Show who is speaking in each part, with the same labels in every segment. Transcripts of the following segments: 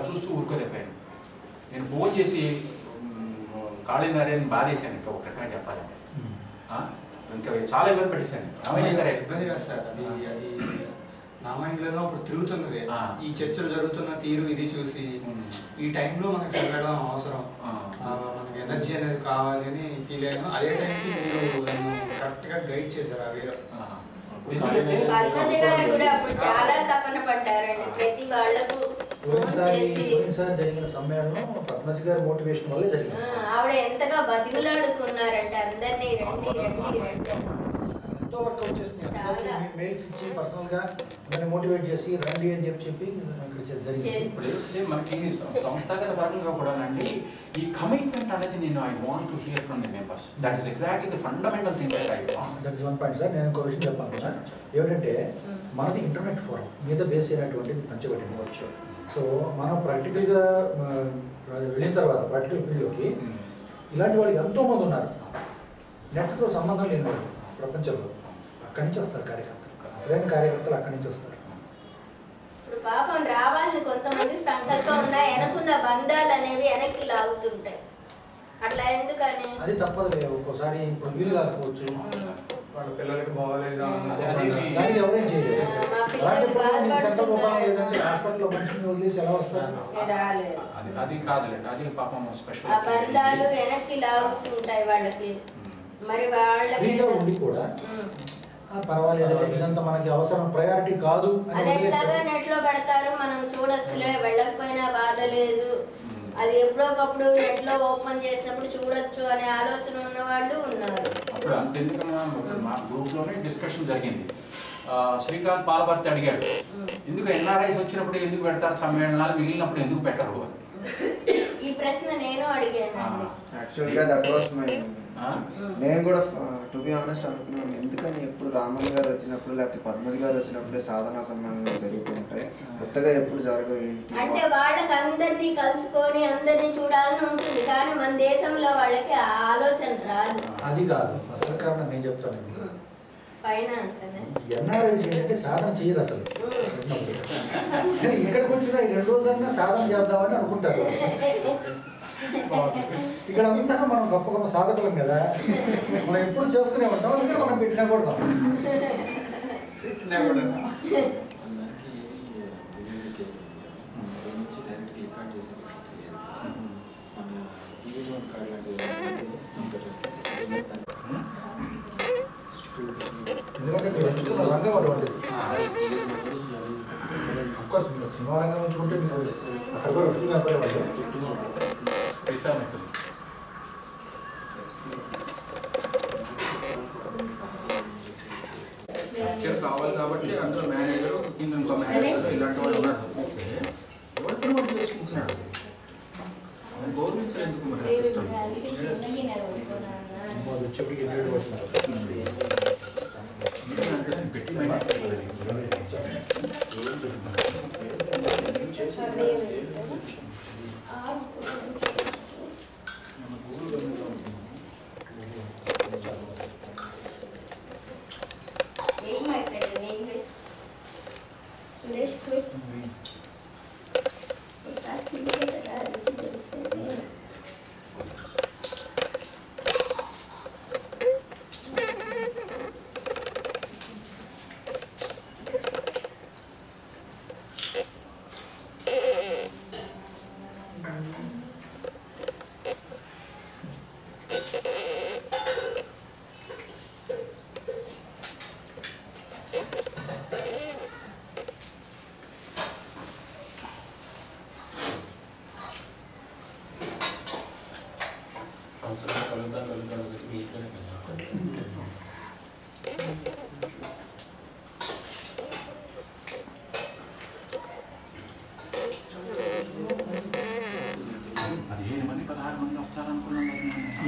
Speaker 1: చూస్తూ ఊరుకోలేకపోయాను. నేను ఫోన్ చేసి కాళీనారాయణ బాధేశాను, ఇంకా ఒక రకంగా చెప్పాలంటే ఇంకా చాలా ఇబ్బంది పెట్టేశాను. ఏమైనా సరే
Speaker 2: ఇబ్బంది కాదు సార్, అది అది నా మైండ్లో ఇప్పుడు తిరుగుతున్నది. ఈ చర్చలు జరుగుతున్న తీరు ఇది చూసి ఈ టైంలో మనకి చదవడం అవసరం, మనకి ఎనర్జీ అనేది కావాలి అని ఫీల్ అయ్యాను. అదే టైంకి మీరు నన్ను కరెక్ట్గా గైడ్ చేశారు. ఆ వేలో
Speaker 3: పద్మజ గారు కూడా అప్పుడు చాలా తపన పడ్డారండి. ప్రతి వాళ్ళకు
Speaker 4: పోయినసారి జరిగిన సమ్మేళనం పద్మజ గారి మోటివేషన్ వల్లే జరిగింది.
Speaker 3: ఆవిడ ఎంతగా బతిమలాడుకున్నారంటే అందరినీ రండి రండి రండి.
Speaker 4: ఎంతో వర్కౌట్ చేసింది. మెయిల్స్ ఇచ్చి పర్సనల్గా దాన్ని మోటివేట్ చేసి రండి అని చెప్పి ఇక్కడ జరిగింది.
Speaker 1: ఇప్పుడు మనకి సంస్థాగత పరంగా కూడా అండి ఈ కమిట్మెంట్ అనేది నేను I want to hear from the members. That is exactly the fundamental thing that I want.
Speaker 4: That is one point sir. నేను ఇంకో విషయం చెప్పాను సార్, ఏమిటంటే మనది ఇంటర్నెట్ ఫోరం మీద బేస్ అయినటువంటి పంచబెట్టి. సో మనం ప్రాక్టికల్గా వెళ్ళిన తర్వాత ప్రాక్టికల్ ఫీల్డ్లోకి ఇలాంటి వాళ్ళు ఎంతోమంది ఉన్నారు. నెట్తో సంబంధం లేని వాళ్ళు ప్రపంచంలో అక్కడి నుంచి వస్తారు కార్యకర్తలు. అసలైన కార్యకర్తలు అక్కడి నుంచి వస్తారు.
Speaker 3: ఇప్పుడు పాపం రావాలని కొంతమంది సంకల్పం ఉన్నా వెనకున్న బంధాలు అనేవి వెనక్కి లాగుతుంటాయి. అట్లా ఎందుకని
Speaker 4: అది తప్పదు. ఒక్కోసారి ఇప్పుడు వీలు కాకపోవచ్చు,
Speaker 2: వాళ్ళ పిల్లలకి బాగోలేదు,
Speaker 4: దానికి ఎవరేం చేయలేదు. హాస్పిటల్లో మనిషిని వదిలేసి ఎలా వస్తారు?
Speaker 1: అది కాదులేండి, అది పాపం స్పెషల్.
Speaker 3: ఆ బంధాలు వెనక్కి లాగుతుంటాయి వాళ్ళకి. మరి వాళ్ళకి
Speaker 4: ఉండి కూడా పర్వాలేదు, ఇదంతా మనకి అవసరం, ప్రయారిటీ కాదు.
Speaker 3: అది ఎట్లాగా నెట్ లో పెడతారు, మనం చూడొచ్చులే, వెళ్ళకపోయినా బాధ లేదు, అది ఎప్పుడోకప్పుడు నెట్ లో ఓపెన్ చేసినప్పుడు చూడొచ్చు అనే ఆలోచన ఉన్న వాళ్ళు ఉన్నారు.
Speaker 1: అప్పుడు అంతెందుకన్నా మా గ్రూప్ లోనే డిస్కషన్ జరిగింది. శ్రీకాంత్ పాలభర్తి అడిగాడు, ఎందుకు ఎన్ఆర్ఐస్ వచ్చినప్పుడు ఎందుకు పెడతారు సమ్మేళనాలు, మిగిలినప్పుడు ఎందుకు పెట్టరు అని.
Speaker 3: ఈ ప్రశ్న నేను అడిగాను.
Speaker 5: యాక్చువల్గా దట్ వాస్ మై, నేను కూడా టు బి ఆనెస్ట్ అనుకున్నాను, ఎందుకని ఎప్పుడు రామన్ గారు వచ్చినప్పుడు లేకపోతే పద్మజ గారు వచ్చినప్పుడే సాధనా సమ్మేళనాలు జరుగుతూ ఉంటాయి, కొత్తగా ఎప్పుడు జరగవు ఏంటి
Speaker 3: అంటే వాళ్ళకి అందరినీ కలుసుకొని అందరినీ చూడాలని ఉంటుంది, కానీ మన దేశంలో వాళ్ళకి ఆ ఆలోచన రాదు.
Speaker 4: అది కాదు అసలు కారణం. నేను చెప్తాను,
Speaker 3: ఫైనాన్స్
Speaker 4: ఎన్ఆర్ఐస్ ఏంటంటే సాధన చేయరు అసలు. ఇక్కడికి వచ్చిన 2 రోజులన్నా సాధన చేద్దామని అనుకుంటారు. ఇక్కడ అందరూ మనం గొప్ప గొప్ప సాధకులం కదా, మనం ఎప్పుడు చేస్తూనే ఉంటాం. అందుకని మనం పెట్టినా కూడా ఎందుకంటే మీరు ఎంచుకున్న రంగం అటువంటిది. అఫ్కోర్స్ మీరు సినిమా రంగం ఉంచుకుంటే మీరు అక్కడ కూడా ఉట్టుగా పోయేవాళ్ళు.
Speaker 1: కావాలి కాబట్టి అందులో మేనేజర్ కింద ఇంకో మేనేజర్ ఇలాంటి వాళ్ళు ఉన్నారు. ఎవరు ప్రమోట్ చేసుకుంటున్నాడు గవర్నమెంట్ ఎందుకు మరి సిస్టమ్ గట్టి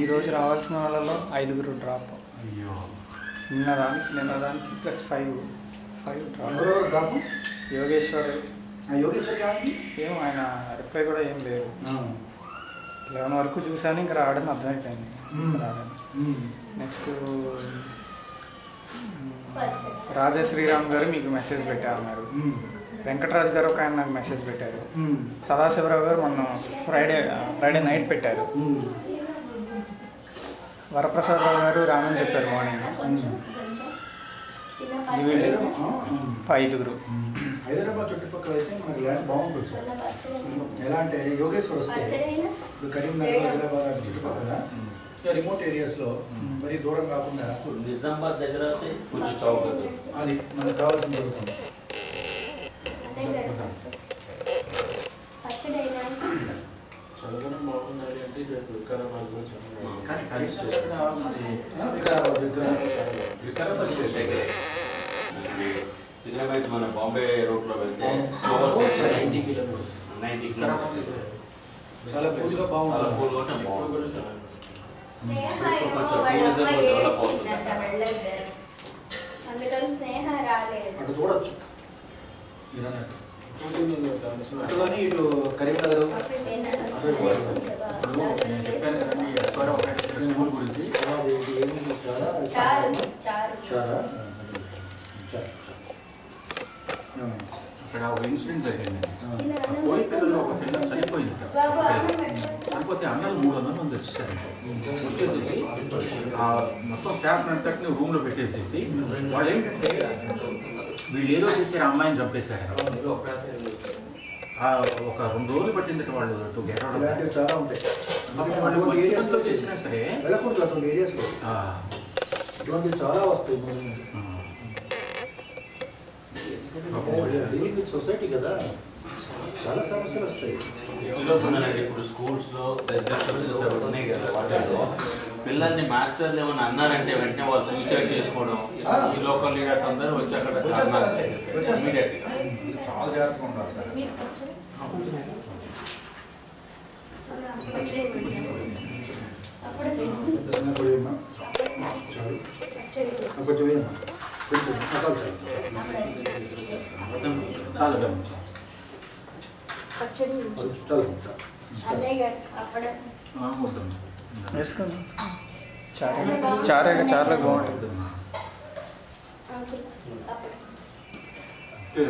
Speaker 2: ఈరోజు రావాల్సిన వాళ్ళలో 5 డ్రాప్.
Speaker 1: అయ్యో,
Speaker 2: నిన్న దానికి ప్లస్ 5
Speaker 4: డ్రాప్.
Speaker 2: యోగేశ్వర్
Speaker 4: ఏమో
Speaker 2: ఆయన రిప్లై కూడా ఏం లేదు. 11 వరకు చూసాను, ఇంకా రావడం అర్థమైపోయింది. నెక్స్ట్ రాజా శ్రీరామ్ గారు మీకు మెసేజ్ పెట్టారన్నారు, వెంకటరాజు గారు ఒక ఆయన నాకు మెసేజ్ పెట్టారు. సదాశివరావు గారు మొన్న ఫ్రైడే నైట్ పెట్టారు. వరప్రసాదరావు గారు రామని చెప్పారు మార్నింగ్. ఐదుగురు.
Speaker 4: హైదరాబాద్ చుట్టుపక్కల అయితే మనకి ల్యాండ్ బాగుంటుంది సార్. ఎలా అంటే యోగేశ్వర్ వస్తే ఇప్పుడు కరీంనగర్ హైదరాబాద్ చుట్టుపక్కల రిమోట్ ఏరియాస్లో మరి దూరం కాకుండా
Speaker 6: నిజామాబాద్ దగ్గర కొంచెం చౌక
Speaker 4: అది మనకు కావాల్సిన దొరుకుతుంది.
Speaker 6: చదవడం బాగుండాలి అంటే వికారాబాద్లో సికింద్రాబాద్ మన బాంబే రూట్లో వెళ్తే 90 కిలోమీటర్స్
Speaker 4: చాలా కూల్గా బాగుంటుంది. అటు చూడొచ్చు మీరు అన్నట్టు. అటు కానీ ఇటు కరీంనగర్ స్కూల్ గురించి
Speaker 1: అక్కడ ఒక ఇన్సిడెంట్ జరిగింది. కోయి పిల్లలు ఒక పిల్ల చనిపోయింది. కాకపోతే అన్నలు 300 మంది వచ్చేసారంట. వచ్చేసేసి మొత్తం స్టాఫ్ అంతటిని రూమ్లో పెట్టేసేసి వాళ్ళు ఏంటంటే వీళ్ళు ఏదో చేసి ఆ అమ్మాయిని చంపేశారు. ఒక 2 రోజులు పట్టింది వాళ్ళు
Speaker 4: చాలా ఉంటాయి.
Speaker 1: ఏరియాస్లో చేసినా సరే
Speaker 4: వెళ్ళకూడదు అసలు ఏరియాస్లో ఇటువంటివి చాలా వస్తాయి. సొసైటీ కదా చాలా సమస్యలు వస్తాయి.
Speaker 6: ఇప్పుడు స్కూల్స్లో రెసిడెన్షియల్స్ ఉన్నాయి కదా, వాటిలో పిల్లల్ని మాస్టర్లు ఏమైనా అన్నారంటే వెంటనే వాళ్ళు సూసైడ్ చేసుకోవడం, ఈ లోకల్ లీడర్స్ అందరూ వచ్చి అక్కడ ఇమీడియట్గా
Speaker 1: చాలా జాగ్రత్తగా ఉంటారు సార్. చాలా
Speaker 2: చాలా బాగుంటుంది.
Speaker 1: అంటే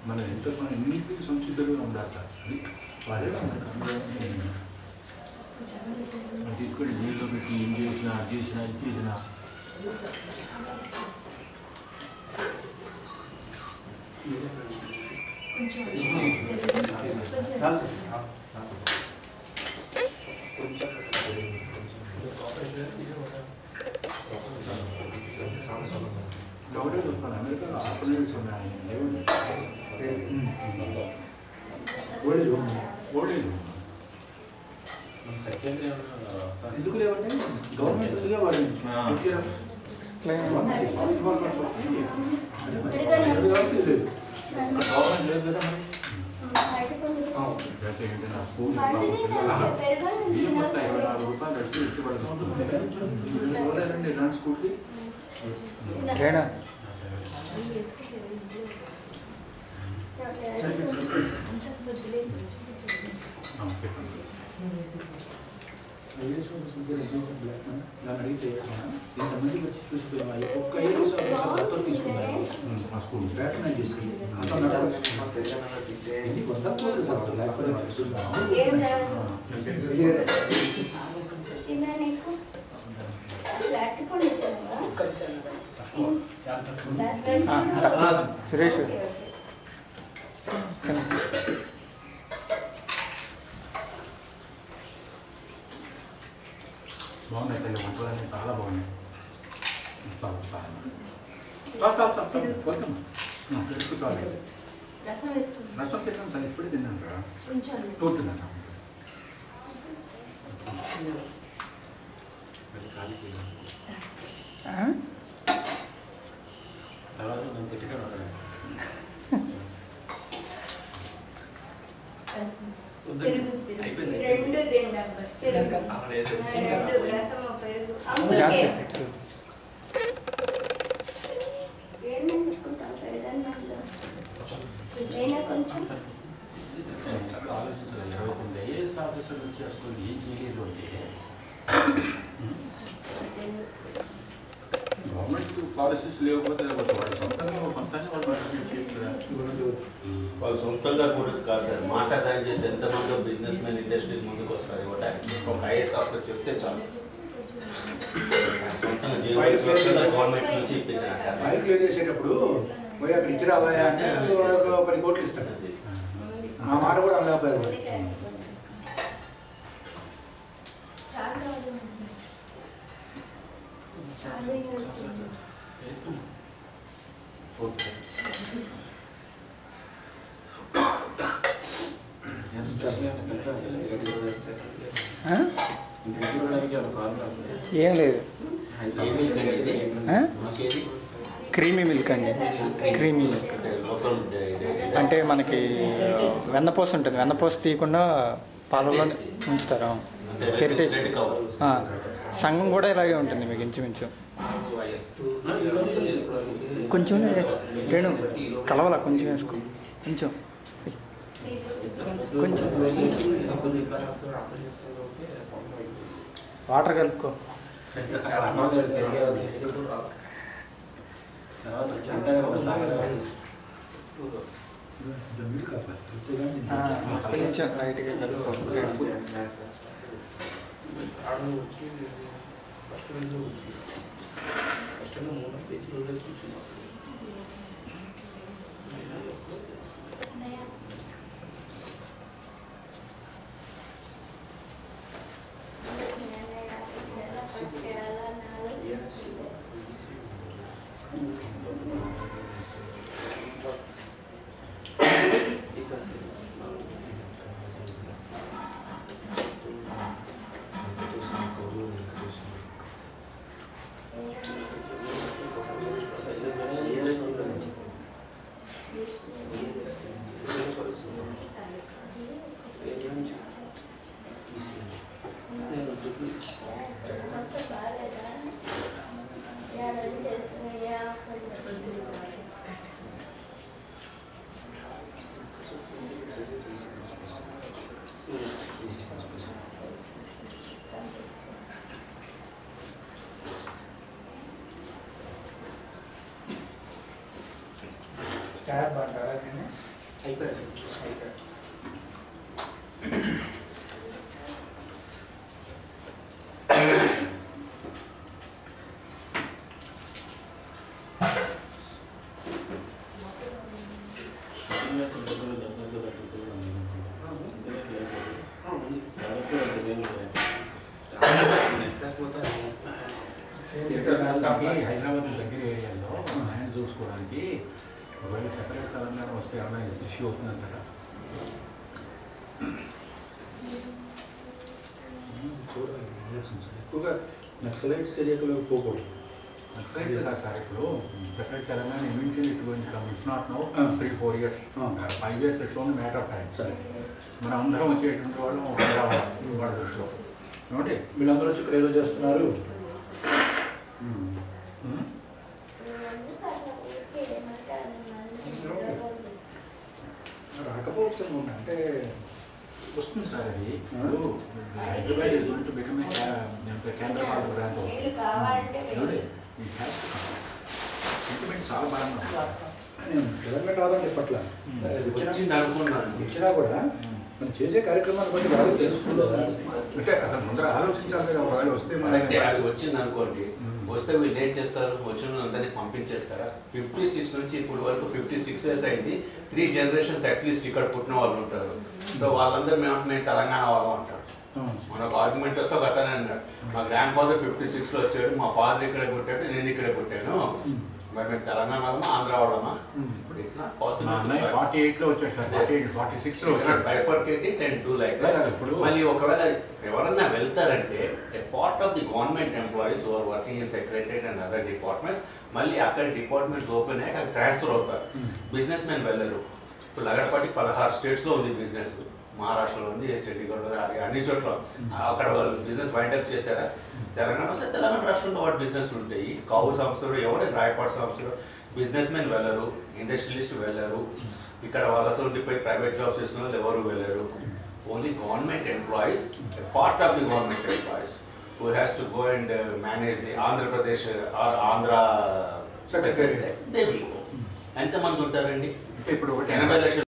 Speaker 1: మన ఎంత ఎన్నింటికి సంసిద్ధంగా ఉండాలి సార్. తీసుకొని నీళ్ళు పెట్టి ఏం చేసినా అది చేసినా ఇది చేసినా గవర్నమెంట్ వస్తాను. అమెరికాలో ఆపరేట్స్ ఉన్నాయి.
Speaker 4: ఎందుకు లేవంటే గవర్నమెంట్ ముందుగా వాళ్ళు
Speaker 1: గవర్నమెంట్ లేదు కదా మరి స్కూల్ 24 రూపాయలు కట్టి ఇష్టపడుతుంది. ఇలాంటి స్కూల్కి
Speaker 4: దాన్ని అడిగితే ఇంతమంది వచ్చి చూసుకున్నాయి. ఒక్క ఏదో తీసుకున్నారు మా స్కూల్ ప్యాటర్నైజ్ చేసి ఎన్ని కొత్త
Speaker 2: సురేష్
Speaker 1: బాగున్నాయి తల్లి, వంటలన్నీ చాలా బాగున్నాయి. రసం తిన్నాను సార్, ఇప్పుడే తిన్నాను రా. టూర్ తిన్నాను.
Speaker 6: తర్వాత నేను తిట్టుకొని
Speaker 1: ఆలోచించాలి. ఐఏఎస్ ఆఫీసర్ వచ్చి అసలు ఏం చేయలేదు అంటే గవర్నమెంట్ పాలసీస్ లేకపోతే వాళ్ళు సొంతంగా
Speaker 6: వాళ్ళు సొంతంగా కూడా కాదు సార్, మాట సాయం చేస్తే ఎంతమంది బిజినెస్ మ్యాన్ ఇండస్ట్రీకి ముందుకు వస్తారు ఇవ్వడానికి. ఒక ఐఏఎస్ ఆఫీసర్ చెప్తే చాలు, గవర్నమెంట్ నుంచి ఇప్పించారు.
Speaker 4: ఫైల్ క్లియర్ చేసేటప్పుడు పోయి అక్కడ ఇచ్చి రావాయా అంటే 10 కోట్లు ఇస్తాడు. ఆ మాట కూడా అనలేకపోయారు.
Speaker 2: ఏం లేదు, క్రీమీ మిల్క్ అండి. క్రీమీ మిల్క్ అంటే మనకి వెన్నపూస ఉంటుంది, వెన్నపూస తీయకుండా పాలలో ఉంచుతారు. హెరిటేజ్ సంఘం కూడా ఇలాగే ఉంటుంది మీకు ఇంచుమించు. కొంచెం రేణు కలవాల, కొంచెం వేసుకో, కొంచెం కొంచెం వాటర్ కలుపుకో. కొంచెం లైట్గా కలుపుకో. స్టార్ అంటారా దీన్ని? అయిపోయింది.
Speaker 1: హైదరాబాద్ దగ్గర ఏరియాలో ల్యాండ్ చూసుకోవడానికి ఒకవేళ సెపరేట్ తెలంగాణ వస్తే ఏమైనా ఇష్యూ అవుతుందంటారా?
Speaker 4: ఎక్కువగా నక్సలైట్స్ ఏరియాలో పోకూడదు.
Speaker 1: నక్సలైట్స్ కాదు సార్, ఇప్పుడు separate Telangana invention is going to come. It's not no 3-4 years, 5 years. It's only matter of time.
Speaker 4: సరే,
Speaker 1: మనం అందరం వచ్చేటువంటి వాళ్ళం వాళ్ళ దృష్టిలో ఏమంటే
Speaker 4: వీళ్ళందరూ వచ్చి ఇక్కడ ఏదో చేస్తున్నారు. రాకపోవచ్చు అంటే
Speaker 1: వస్తుంది సార్. అది ఇప్పుడు Hyderabad is going to become కేంద్రపాలిత ప్రాంతం. ఈ సెంటిమెంట్ చాలా బలంగా
Speaker 4: తెలంగాణ రాదని చెప్పట్లా. వచ్చినా కూడా మనం చేసే కార్యక్రమాన్ని బట్టి వాళ్ళు తెలుస్తుంది కదా.
Speaker 1: అంటే అసలు ముందర ఆలోచించాలి కదా. వాళ్ళు వస్తే
Speaker 6: అంటే అది వచ్చింది అనుకోండి, వస్తే వీళ్ళు ఏం చేస్తారు, వచ్చిన అందరినీ పంపించేస్తారా? 56 నుంచి ఇప్పుడు వరకు 56 years అయింది. 3 generations అట్లీస్ట్ ఇక్కడ పుట్టిన వాళ్ళు ఉంటారు. సో వాళ్ళందరూ మేము తెలంగాణ వాళ్ళం అంటారు. మనకు ఆర్గ్యుమెంట్ వస్తే ఒక అతనే అన్నాడు, మా గ్రాండ్ ఫాదర్ 56లో వచ్చాడు, మా ఫాదర్ ఇక్కడే పుట్టాడు, నేను ఇక్కడే పుట్టాను, మరి మేము తెలంగాణ వాళ్ళమా ఆంధ్ర వాళ్ళమా? It's not possible.
Speaker 1: 48లో వచ్చాడు సార్, 46లో వచ్చాడు.
Speaker 6: బైఫర్కేటెడ్ అండ్ డూ లైక్ ఇప్పుడు మళ్ళీ ఒకవేళ ఎవరన్నా వెళ్తారంటే part of the government employees who are working in secretariat and other departments, మళ్ళీ అక్కడ డిపార్ట్మెంట్స్ ఓపెన్ అయ్యాక అక్కడ ట్రాన్స్ఫర్ అవుతారు. బిజినెస్ మెన్ వెళ్ళరు. ఇప్పుడు లగడపాటి 16 స్టేట్స్లో ఉంది బిజినెస్. మహారాష్ట్రలో ఉంది, చండీగఢ్లో, అది అన్ని చోట్ల. అక్కడ వాళ్ళు బిజినెస్ వైండప్ చేశారా? తెలంగాణ వస్తే తెలంగాణ రాష్ట్రంలో వాటి బిజినెస్ ఉంటాయి. కావు సంస్థలు ఎవరైనా రాయపాటి సంస్థలు బిజినెస్ మెన్ వెళ్ళరు, ఇండస్ట్రియలిస్ట్ వెళ్ళరు. ఇక్కడ వాళ్ళ ఉండిపోయి ప్రైవేట్ జాబ్స్ చేసిన వాళ్ళు ఎవరు వెళ్ళరు. Only government employees, part of the government employees who has to go and manage the Andhra Pradesh or Andhra Secretariat, they will go. ఎంతమంది ఉంటారండి?
Speaker 1: ఇప్పుడు
Speaker 6: 80 లక్షల